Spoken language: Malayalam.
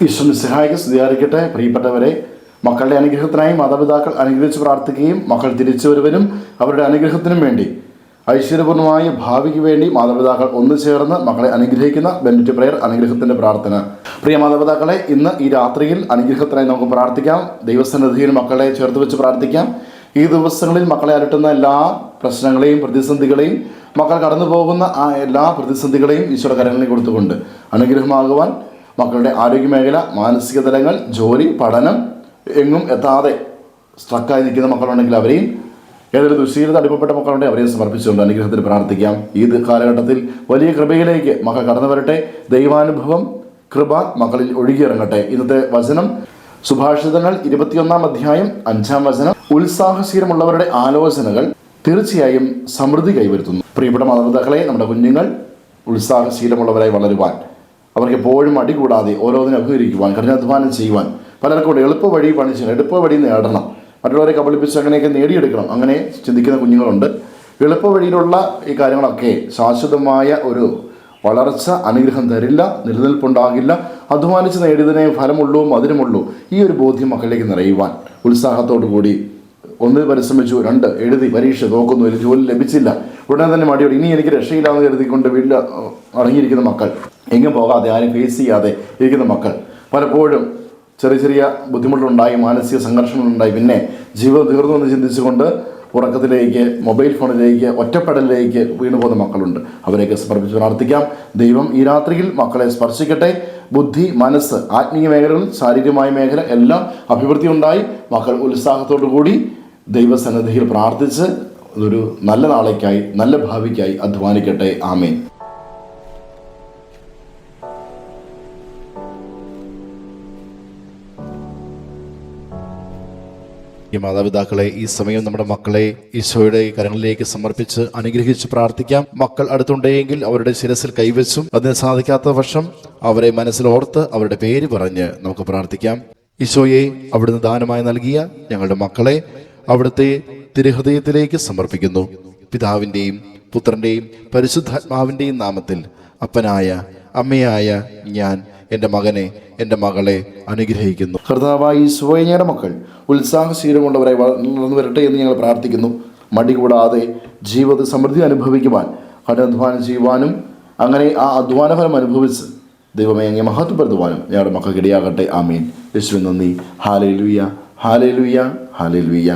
ഈശ്വരൻ സഹായിക്ക് സ്തുതിയായിരിക്കട്ടെ. പ്രിയപ്പെട്ടവരെ, മക്കളുടെ അനുഗ്രഹത്തിനായി മാതാപിതാക്കൾ അനുഗ്രഹിച്ച് പ്രാർത്ഥിക്കുകയും മക്കൾ തിരിച്ചു വരുവനും അവരുടെ അനുഗ്രഹത്തിനും വേണ്ടി ഐശ്വര്യപൂർണ്ണമായ ഭാവിക്ക് വേണ്ടി മാതാപിതാക്കൾ ഒന്നു ചേർന്ന് മക്കളെ അനുഗ്രഹിക്കുന്ന ബെന്നിറ്റ് പ്രയർ അനുഗ്രഹത്തിൻ്റെ പ്രാർത്ഥന. പ്രിയ മാതാപിതാക്കളെ, ഇന്ന് ഈ രാത്രിയിൽ അനുഗ്രഹത്തിനായി നമുക്ക് പ്രാർത്ഥിക്കാം. ദൈവസന്നിധിയിൽ മക്കളെ ചേർത്ത് വെച്ച് പ്രാർത്ഥിക്കാം. ഈ ദിവസങ്ങളിൽ മക്കളെ അലട്ടുന്ന എല്ലാ പ്രശ്നങ്ങളെയും പ്രതിസന്ധികളെയും മക്കൾ കടന്നു പോകുന്ന ആ എല്ലാ പ്രതിസന്ധികളെയും ഈശ്വര കരങ്ങളിൽ കൊടുത്തുകൊണ്ട് അനുഗ്രഹമാകുവാൻ മക്കളുടെ ആരോഗ്യമേഖല, മാനസിക തലങ്ങൾ, ജോലി, പഠനം എങ്ങും എത്താതെ സ്ട്രക്കായി നിൽക്കുന്ന മക്കളുണ്ടെങ്കിൽ അവരെയും, ഏതൊരു ദുശ്ശീലത അടിമപ്പെട്ട മക്കളുണ്ടെങ്കിൽ അവരെയും സമർപ്പിച്ചുകൊണ്ട് അനുഗ്രഹത്തിന് പ്രാർത്ഥിക്കാം. ഈ കാലഘട്ടത്തിൽ വലിയ കൃപയിലേക്ക് മക്കൾ കടന്നു വരട്ടെ. ദൈവാനുഭവം, കൃപ മക്കളിൽ ഒഴുകിയിറങ്ങട്ടെ. ഇന്നത്തെ വചനം സുഭാഷിതങ്ങൾ 21 അധ്യായം 5 വചനം. ഉത്സാഹശീലമുള്ളവരുടെ ആലോചനകൾ തീർച്ചയായും സമൃദ്ധി കൈവരുത്തുന്നു. പ്രിയപ്പെട്ട മാതാപിതാക്കളെ, നമ്മുടെ കുഞ്ഞുങ്ങൾ ഉത്സാഹശീലമുള്ളവരായി വളരുവാൻ, അവർക്ക് എപ്പോഴും അടി കൂടാതെ ഓരോന്നിനും അഭിമുഖീകരിക്കുവാൻ, കഠിനാധ്വാനം ചെയ്യുവാൻ, പലർക്കും എളുപ്പ വഴി പണിച്ച് എളുപ്പ വഴി നേടണം, മറ്റുള്ളവരെ കബളിപ്പിച്ച് അങ്ങനെയൊക്കെ നേടിയെടുക്കണം, അങ്ങനെ ചിന്തിക്കുന്ന കുഞ്ഞുങ്ങളുണ്ട്. എളുപ്പ വഴിയിലുള്ള ഈ കാര്യങ്ങളൊക്കെ ശാശ്വതമായ ഒരു വളർച്ച, അനുഗ്രഹം തരില്ല, നിലനിൽപ്പുണ്ടാകില്ല. അധ്വാനിച്ച് നേടിയതിനെ ഫലമുള്ളൂ, മധുരമുള്ളൂ. ഈ ഒരു ബോധ്യം മക്കളിലേക്ക് നിറയുവാൻ ഉത്സാഹത്തോടു കൂടി 1 പരിശ്രമിച്ചു, 2 എഴുതി, പരീക്ഷ നോക്കുന്നു, ജോലി ലഭിച്ചില്ല, ഉടനെ തന്നെ മടിയോട് ഇനി എനിക്ക് രക്ഷയില്ലാന്ന് കരുതിക്കൊണ്ട് വീട്ടിൽ അടങ്ങിയിരിക്കുന്ന മക്കൾ, എങ്ങും പോകാതെ ആരും ഫേസ് ചെയ്യാതെ ഇരിക്കുന്ന മക്കൾ, പലപ്പോഴും ചെറിയ ചെറിയ ബുദ്ധിമുട്ടുണ്ടായി, മാനസിക സംഘർഷങ്ങളുണ്ടായി, പിന്നെ ജീവിതം തീർന്നു എന്ന് ചിന്തിച്ചുകൊണ്ട് ഉറക്കത്തിലേക്ക്, മൊബൈൽ ഫോണിലേക്ക്, ഒറ്റപ്പെടലിലേക്ക് വീണു പോകുന്ന മക്കളുണ്ട്. അവരെയൊക്കെ സമർപ്പിച്ച് പ്രാർത്ഥിക്കാം. ദൈവം ഈ രാത്രിയിൽ മക്കളെ സ്പർശിക്കട്ടെ. ബുദ്ധി, മനസ്സ്, ആത്മീയ മേഖലകൾ, ശാരീരികമായ മേഖല എല്ലാം അഭിവൃദ്ധി ഉണ്ടായി മക്കൾ ഉത്സാഹത്തോടു കൂടി ദൈവസന്നിധിയിൽ പ്രാർത്ഥിച്ച് ഒരു നല്ല നാളേക്കായി, നല്ല ഭാവിക്കായി അധ്വാനിക്കട്ടെ. ആമേൻ. മാതാപിതാക്കളെ, ഈ സമയം നമ്മുടെ മക്കളെ ഈശോയുടെ കരങ്ങളിലേക്ക് സമർപ്പിച്ച് അനുഗ്രഹിച്ച് പ്രാർത്ഥിക്കാം. മക്കൾ അടുത്തുണ്ടെങ്കിൽ അവരുടെ ശിരസിൽ കൈവച്ചും, അതിന് സാധിക്കാത്ത പക്ഷം അവരെ മനസ്സിലോർത്ത് അവരുടെ പേര് പറഞ്ഞ് നമുക്ക് പ്രാർത്ഥിക്കാം. ഈശോയെ, അവിടുന്ന് ദാനമായി നൽകിയ ഞങ്ങളുടെ മക്കളെ അവിടുത്തെ തിരുഹൃദയത്തിലേക്ക് സമർപ്പിക്കുന്നു. പിതാവിൻ്റെയും പുത്രൻ്റെയും പരിശുദ്ധാത്മാവിൻ്റെയും നാമത്തിൽ അപ്പനായ അമ്മയായ ഞാൻ എൻ്റെ മകനെ, എൻ്റെ മകളെ അനുഗ്രഹിക്കുന്നു. കർത്താവായ ഈശോയുടെ മക്കൾ ഉത്സാഹശീലം കൊണ്ടവരെ വളർന്നു വരട്ടെ എന്ന് ഞങ്ങൾ പ്രാർത്ഥിക്കുന്നു. മടി കൂടാതെ ജീവിത സമൃദ്ധി അനുഭവിക്കുവാൻ, കഠിനാധ്വാനം ചെയ്യുവാനും, അങ്ങനെ ആ അധ്വാനഫലം അനുഭവിച്ച് ദൈവമേ അങ്ങേ മഹത്വപ്പെടുത്തുവാനും ഞങ്ങളുടെ മക്കൾക്ക് ഇടയാകട്ടെ. ആമീൻ. യേശുവിൻ നന്ദി. Hallelujah, hallelujah, hallelujah.